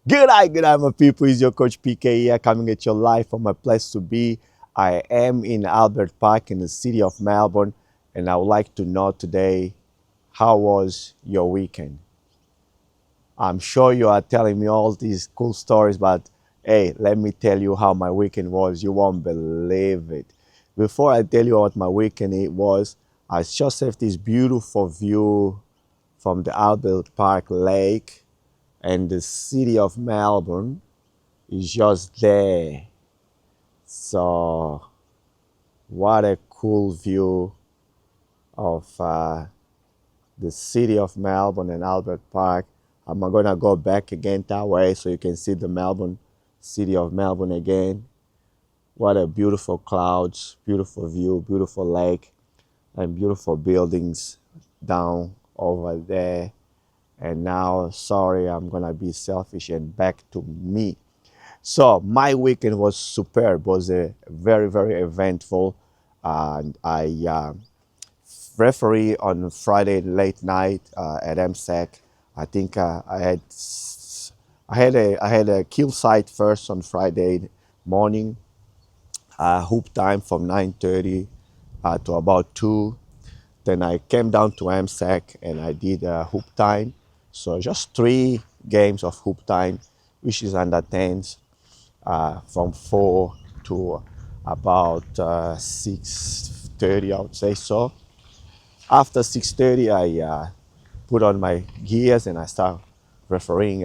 Good day, my people. It's your coach PK here, coming at your live from my place to be. I am in Albert Park in the city of Melbourne, and I would like to know today, how was your weekend? I'm sure you are telling me all these cool stories, but hey, let me tell you how my weekend was. You won't believe it. Before I tell you what my weekend it was, I just have this beautiful view from the Albert Park Lake and the city of Melbourne is just there. So, what a cool view of the city of Melbourne and Albert Park. I'm gonna go back again that way so you can see the Melbourne, city of Melbourne again. What a beautiful clouds, beautiful view, beautiful lake, and beautiful buildings down over there. And now, sorry, I'm gonna be selfish and back to me. So my weekend was superb. Was a very eventful, and I referee on Friday late night at MSAC. I think I had a kill site first on Friday morning, hoop time from 9:30 to about 2. Then I came down to MSAC and I did hoop time. So just 3 games of hoop time, which is under 10s, from 4 to about 6:30, I would say so. After 6:30, I put on my gears and I start refereeing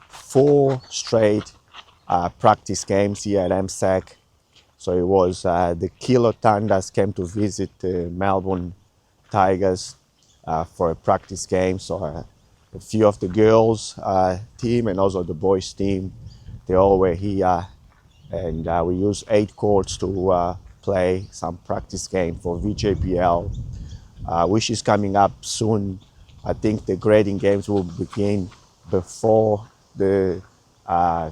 4 straight practice games here at MSAC. So it was the Kilo Thunders came to visit the Melbourne Tigers for a practice game. So a few of the girls team and also the boys team, they all were here, and we used 8 courts to play some practice game for VJPL, which is coming up soon. I think the grading games will begin before the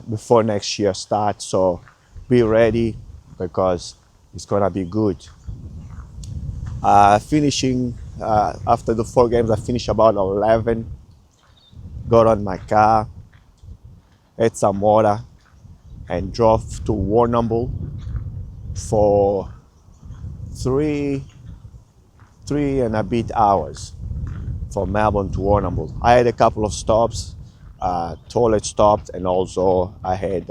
before next year starts. So be ready because it's gonna be good. Finishing after the 4 games, I finished about 11. Got on my car, ate some water, and drove to Warrnambool for three three and a bit hours from Melbourne to Warrnambool. I had a couple of stops, toilet stops, and also I had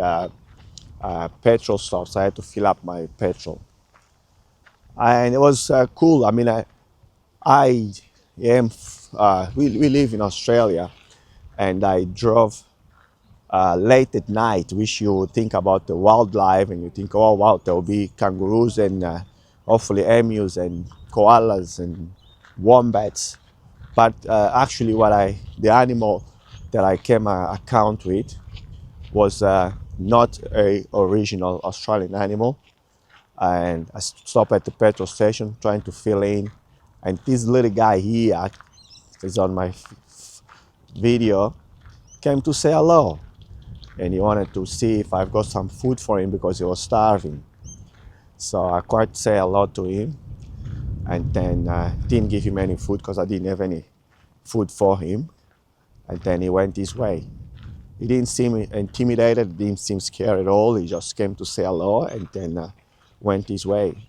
petrol stops. I had to fill up my petrol, and it was cool. I mean, I am. We live in Australia, and I drove late at night, which you think about the wildlife and you think, oh wow, there will be kangaroos and hopefully emus and koalas and wombats. But actually, the animal that I came account with was not a original Australian animal. And I stopped at the petrol station trying to fill in, and this little guy here is on my video, came to say hello, and he wanted to see if I've got some food for him because he was starving. So I quite say hello to him, and then didn't give him any food because I didn't have any food for him. And then he went his way. He didn't seem intimidated, didn't seem scared at all. He just came to say hello and then went his way.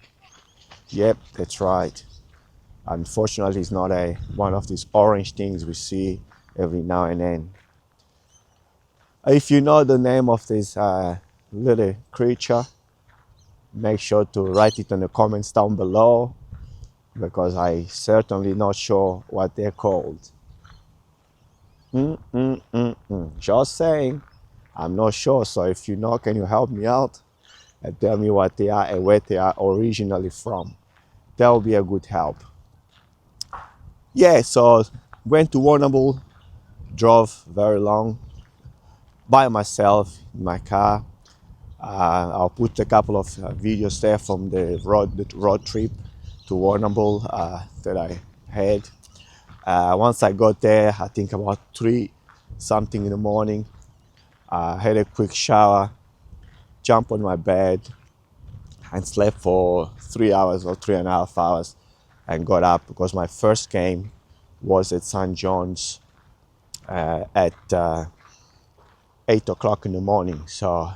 Yep, that's right. Unfortunately, it's not one of these orange things we see every now and then. If you know the name of this little creature, make sure to write it in the comments down below, because I certainly not sure what they're called. Just saying, I'm not sure. So if you know, can you help me out and tell me what they are and where they are originally from? That will be a good help. Yeah, so went to Warrnambool, drove very long by myself in my car. I'll put a couple of videos there from the road trip to Warrnambool that I had. Once I got there, I think about 3 something in the morning, I had a quick shower, jumped on my bed, and slept for 3 hours or 3.5 hours, and got up because my first game was at St. John's at 8 o'clock in the morning. So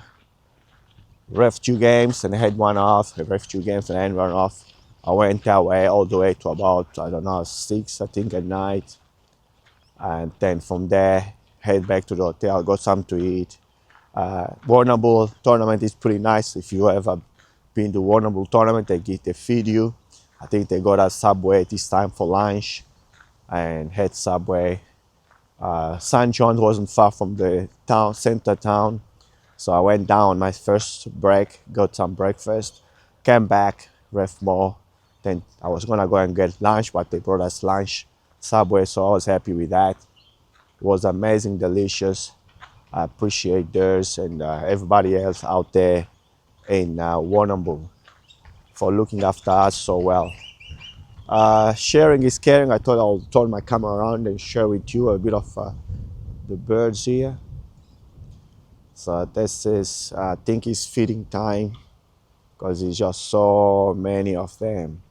ref 2 games and I had one off, ref 2 games and I had one off. I went that way all the way to about, I don't know, 6, I think, at night. And then from there, head back to the hotel, got something to eat. Warrnambool tournament is pretty nice. If you ever been to Warrnambool tournament, they feed you. I think they got a Subway this time for lunch and had Subway. St. John wasn't far from the town, center town. So I went down my first break, got some breakfast, came back, ref more. Then I was gonna go and get lunch, but they brought us lunch, Subway, so I was happy with that. It was amazing, delicious. I appreciate theirs and everybody else out there in Warrnambool for looking after us so well. Sharing is caring. I thought I'll turn my camera around and share with you a bit of the birds here. So this is, I think it's feeding time because there's just so many of them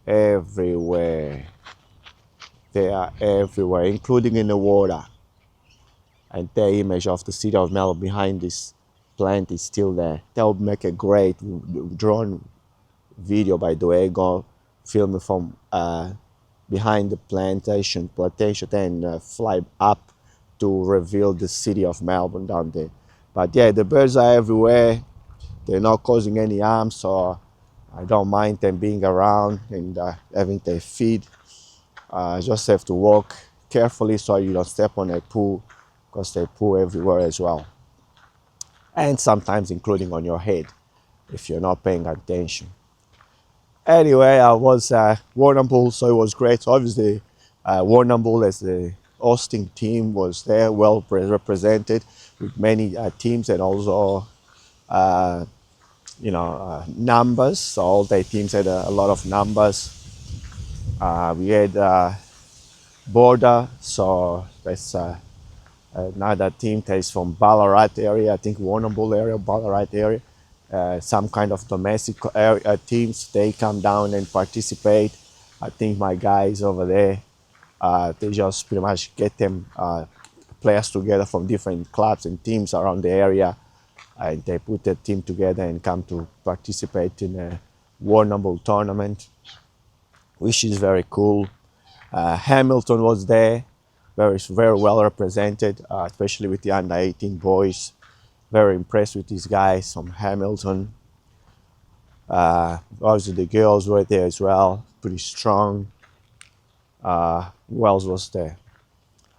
everywhere. They are everywhere, including in the water. And the image of the city of Melbourne behind this plant is still there. That would make a great drone video, by the way. Go film it from behind the plantation and fly up to reveal the city of Melbourne down there. But yeah, the birds are everywhere. They're not causing any harm, so I don't mind them being around and having their feed. Just have to walk carefully so you don't step on a poo, because they poo everywhere as well. And sometimes including on your head if you're not paying attention. Anyway, I was Warrnambool, so it was great. So obviously, Warrnambool as the hosting team was there, well represented with many teams and also, numbers. So all the teams had a lot of numbers. We had Border, so that's another team that is from Ballarat area, I think Warrnambool area, Ballarat area. Some kind of domestic area, teams, they come down and participate. I think my guys over there, they just pretty much get them players together from different clubs and teams around the area, and they put a team together and come to participate in a Warrnambool tournament, which is very cool. Hamilton was there, very well represented, especially with the under 18 boys. Very impressed with these guys from Hamilton. Obviously the girls were there as well, pretty strong. Who else was there?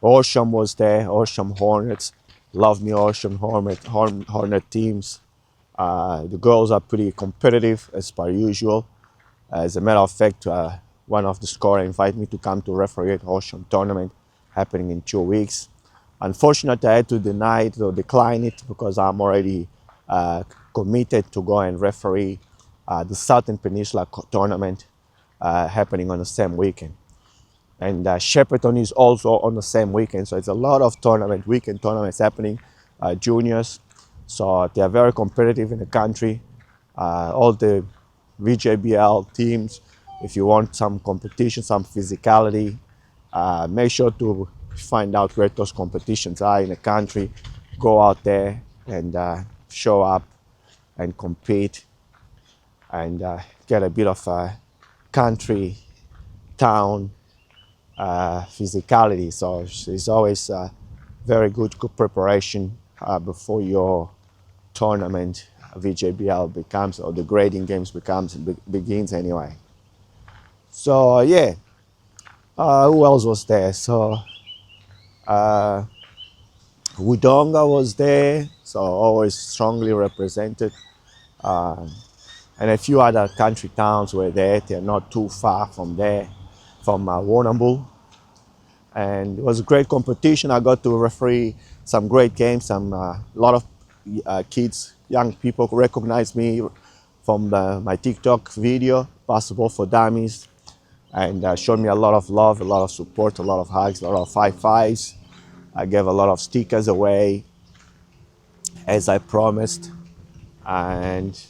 Horsham was there, Horsham Hornets. Love me Horsham Hornet teams. The girls are pretty competitive as per usual. As a matter of fact, one of the scorers invited me to come to referee at Horsham tournament happening in 2 weeks. Unfortunately, I had to deny it or decline it because I'm already committed to go and referee the Southern Peninsula tournament happening on the same weekend. And Shepparton is also on the same weekend, so it's a lot of weekend tournaments happening, juniors. So they are very competitive in the country. All the VJBL teams, if you want some competition, some physicality, make sure to find out where those competitions are in the country. Go out there and show up and compete and get a bit of a country, town physicality. So it's always very good preparation before your tournament, VJBL becomes, or the grading games begins anyway. So yeah, who else was there? So Wodonga was there, so always strongly represented. And a few other country towns were there. They're not too far from there, from Warrnambool. And it was a great competition. I got to referee some great games. A lot of kids, young people recognized me from my TikTok video, Basketball for Dummies, and showed me a lot of love, a lot of support, a lot of hugs, a lot of high fives. I gave a lot of stickers away, as I promised, and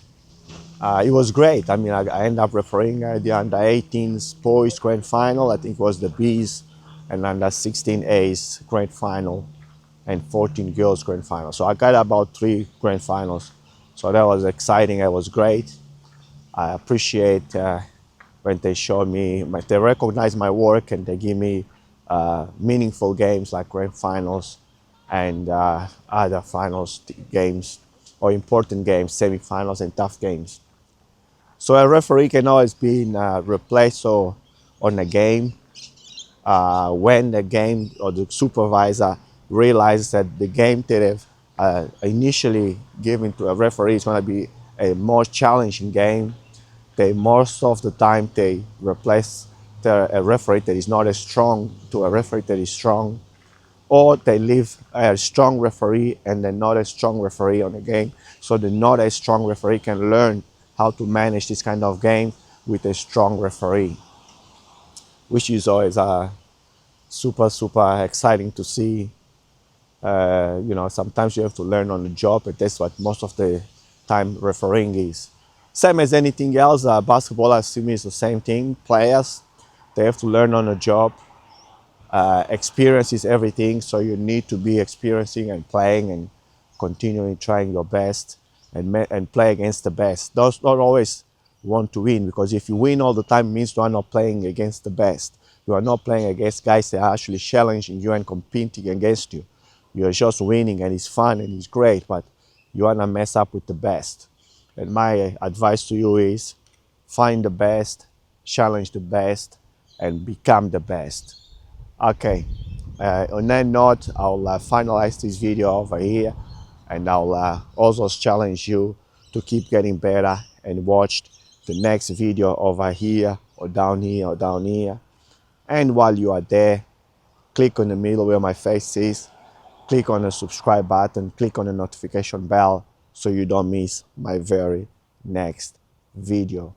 it was great. I mean, I ended up refereeing the under 18s boys grand final. I think it was the Bs, and under 16As grand final. and 14 girls grand finals. So I got about 3 grand finals. So that was exciting. It was great. I appreciate when they show me, they recognize my work and they give me meaningful games like grand finals and other finals games or important games, semifinals and tough games. So a referee can always be replaced or on a game when the game or the supervisor realizes that the game that they've initially given to a referee is going to be a more challenging game. They most of the time they replace a referee that is not as strong to a referee that is strong, or they leave a strong referee and then not a strong referee on the game, so the not as strong referee can learn how to manage this kind of game with a strong referee, which is always super exciting to see. Sometimes you have to learn on the job, but that's what most of the time refereeing is. Same as anything else, basketball, I assume, is the same thing. Players, they have to learn on the job. Experience is everything, so you need to be experiencing and playing and continuing trying your best and play against the best. Those not always want to win, because if you win all the time, it means you are not playing against the best. You are not playing against guys that are actually challenging you and competing against you. You're just winning and it's fun and it's great, but you want to mess up with the best. And my advice to you is find the best, challenge the best, and become the best. Okay, on that note, I'll finalize this video over here, and I'll also challenge you to keep getting better and watch the next video over here or down here or down here. And while you are there, click on the middle where my face is, click on the subscribe button, click on the notification bell so you don't miss my very next video.